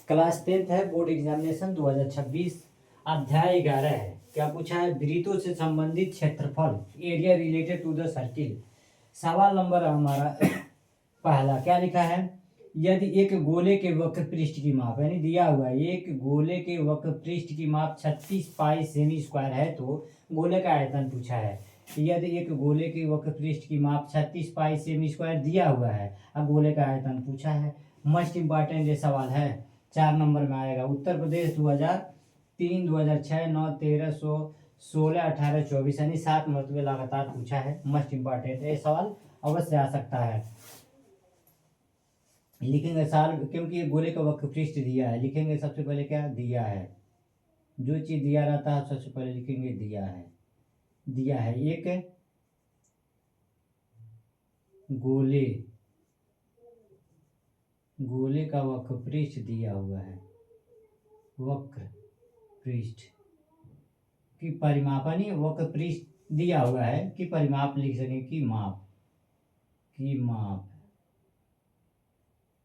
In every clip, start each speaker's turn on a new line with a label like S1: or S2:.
S1: Class 10th है, board examination 2026, अध्याय 11 है। क्या पूछा है? वृत्तों से संबंधित क्षेत्रफल, area related to the circle. सवाल नंबर हमारा पहला क्या लिखा है? यदि एक गोले के वक्र पृष्ठ की माप, यानी दिया हुआ है एक गोले के वक्र पृष्ठ की माप 36 पाई सेमी स्क्वायर है, तो गोले का आयतन पूछा है। यदि एक गोले के वक्र पृष्ठ की माप 36 पाई सेमी स्क्वायर दिया हुआ है, अब गोले का आयतन पूछा है। मोस्ट इंपॉर्टेंट ये सवाल है, 4 नंबर में आएगा। उत्तर प्रदेश 2003, 2006, 9, 13, 16, 18, 24 यानी 7 मरतबे लगातार पूछा है। मोस्ट इंपॉर्टेंट ये सवाल अवश्य आ सकता है। लिखेंगे साल, क्योंकि ये गोले का वक्र पृष्ठ दिया है। लिखेंगे सबसे पहले क्या दिया है, जो चीज दिया रहता है सबसे पहले लिखेंगे दिया है। दिया है एक गोले का वक्र पृष्ठ दिया हुआ है। वक्र पृष्ठ की परिमापनी वक्र पृष्ठ दिया हुआ है कि परिमाप लिख सकें कि माप, की माप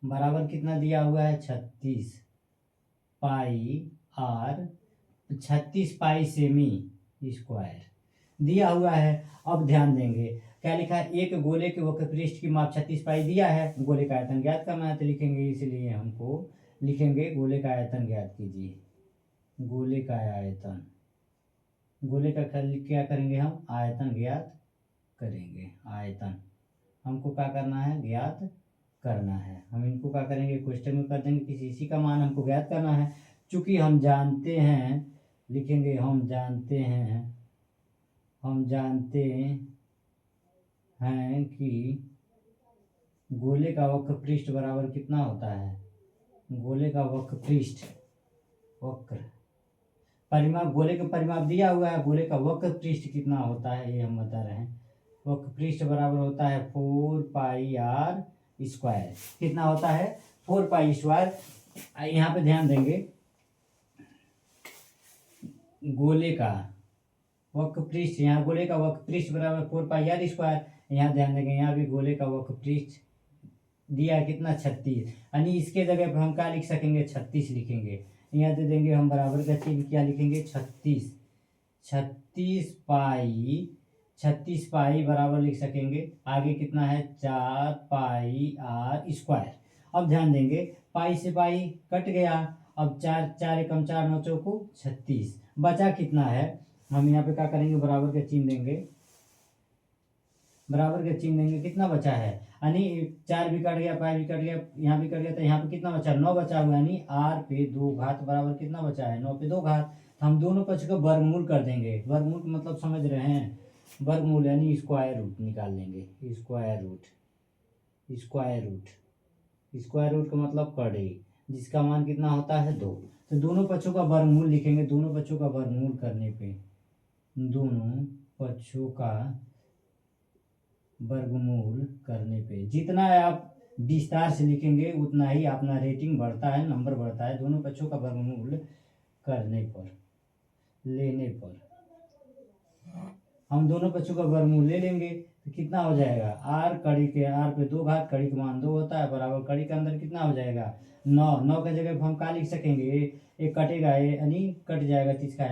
S1: बराबर कितना दिया हुआ है 36 पाई आर, 36 पाई सेमी स्क्वायर दिया हुआ है। अब ध्यान देंगे क्या लिखा है, एक गोले के वक्र पृष्ठ की माप 36 पाई दिया है। गोले का आयतन ज्ञात करना है तो लिखेंगे, इसलिए हमको लिखेंगे गोले का आयतन ज्ञात कीजिए। गोले का आयतन, गोले का क्या करेंगे हम, आयतन ज्ञात करेंगे। आयतन हमको क्या करना है, ज्ञात करना है। हम इनको क्या करेंगे, क्वेश्चन में कर देंगे, किसी इसी का मान हमको ज्ञात करना है। चूंकि हम जानते हैं, लिखेंगे हम जानते हैं कि गोले का वक्र पृष्ठ बराबर कितना होता है। गोले का वक्र पृष्ठ, वक्र परिमाप, गोले का परिमाप दिया हुआ है। गोले का वक्र पृष्ठ कितना होता है ये हम बता रहे हैं। वक्र पृष्ठ बराबर होता है 4 पाई आर स्क्वायर। कितना होता है, 4 पाई स्क्वायर। यहाँ पे ध्यान देंगे, गोले का वक्र पृष्ठ, यहाँ गोले का वक्र पृष्ठ बराबर 4 पाई आर स्क्वायर। यहाँ ध्यान देंगे, यहाँ भी गोले का वक्र पृष्ठ दिया है कितना 36, यानी इसके जगह पर हम क्या लिख सकेंगे, 36 लिखेंगे। यहाँ दे देंगे हम बराबर का चिन्ह, क्या लिखेंगे 36। 36 पाई बराबर लिख सकेंगे, आगे कितना है 4 पाई आर स्क्वायर। अब ध्यान देंगे, पाई से पाई कट गया। अब 4 4 एकम 4, 9 चौको 36, बचा कितना है। हम यहाँ पे क्या करेंगे, बराबर का चिन्ह देंगे। बराबर का चिन्ह देंगे, कितना बचा है, यानी 4 भी कट गया, पाई भी कट गया, यहाँ भी कट गया, तो यहाँ पे कितना बचा, 9 बचा हुआ। यानी आर पे 2 घात बराबर कितना बचा है, 9 पे 2 घात। तो हम दोनों पक्ष को वर्गमूल कर देंगे। वर्गमूल का मतलब समझ रहे हैं, वर्गमूल यानी स्क्वायर रूट निकाल लेंगे। Square root, square root, square root का मतलब कड़ी, जिसका मान कितना होता है 2। तो दोनों पक्षों का वर्गमूल लिखेंगे। दोनों पक्षों का वर्गमूल करने पे, दोनों पक्षों का वर्गमूल करने पे जितना आप विस्तार से लिखेंगे उतना ही अपना रेटिंग बढ़ता है, नंबर बढ़ता है। दोनों पक्षों का वर्गमूल करने पर, लेने पर, हम दोनों पक्षों का वर्गमूल ले लेंगे तो कितना हो जाएगा, आर कड़ी के, आर पे 2 घात, कड़ी का मान 2 होता है, बराबर कड़ी के अंदर कितना हो जाएगा 9। 9 के जगह हम क्या लिख सकेंगे, एक कटेगा, यानी कट जाएगा, तो इसका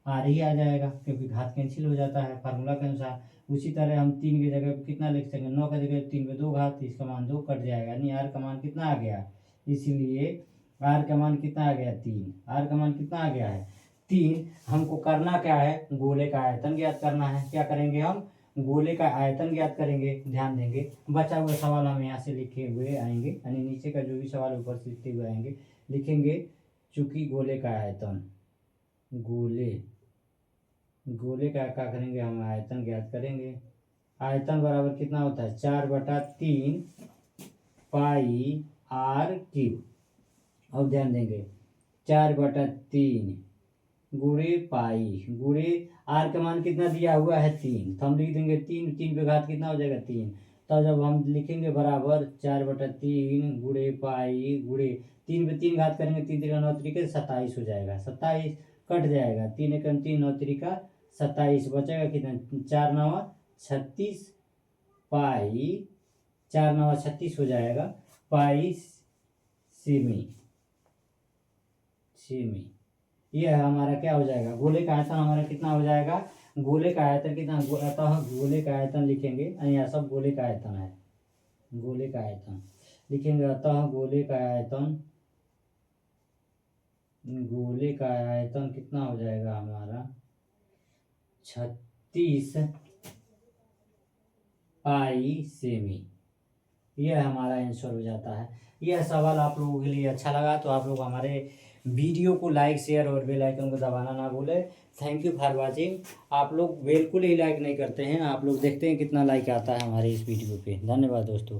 S1: आर ही आ जाएगा, क्योंकि घात कैंसिल हो जाता है फार्मूला के अनुसार। उसी तरह हम 3 की जगह पे कितना लिख सकेंगे, 9 की जगह 3 पे 2 घात, इसका मान 2 कट जाएगा, यानी आर का मान कितना आ गया। इसलिए आर का मान कितना आ गया 3। आर का मान कितना आ गया है 3। हमको करना क्या है, गोले का आयतन ज्ञात करना है। क्या करेंगे हम, गोले का आयतन ज्ञात करेंगे। ध्यान देंगे, बचा हुआ सवाल हम यहाँ से लिखे हुए आएंगे, यानी नीचे का जो भी सवाल ऊपर से लिखते हुए आएंगे, लिखेंगे चूंकि गोले का आयतन, गोले का क्या करेंगे हम, आयतन ज्ञात करेंगे। आयतन बराबर कितना होता है 4/3 पाई आर क्यूब। अब ध्यान देंगे, 4/3 गुणे पाई, गुणे आर का मान कितना दिया हुआ है 3, तो हम लिख देंगे 3। 3 पे घात कितना हो जाएगा 3। तो जब हम लिखेंगे बराबर 4/3 गुणे पाई, गुणे 3 पे 3 घात करेंगे, 3 3 9 3 27 हो जाएगा। 27 कट जाएगा, 3 एकम 3, 9 3 27, बचेगा कितना 4 9 36 पाई, 4 9 36 हो जाएगा पाई सेमी। सेमी। यह हमारा क्या हो जाएगा, गोले का आयतन हमारा कितना हो जाएगा, गोले का आयतन कितना, अतः गोले का आयतन लिखेंगे, यहाँ सब गोले का आयतन है, गोले का आयतन लिखेंगे, अतः गोले का आयतन, गोले का आयतन कितना हो जाएगा हमारा 36 पाई सेमी। यह हमारा आंसर हो जाता है। यह सवाल आप लोगों के लिए अच्छा लगा तो आप लोग हमारे वीडियो को लाइक शेयर और बेल आइकन को दबाना ना भूलें। Thank you for watching. आप लोग बिल्कुल ही लाइक नहीं करते हैं, आप लोग देखते हैं कितना लाइक आता है हमारे इस वीडियो पे। धन्यवाद दोस्तों।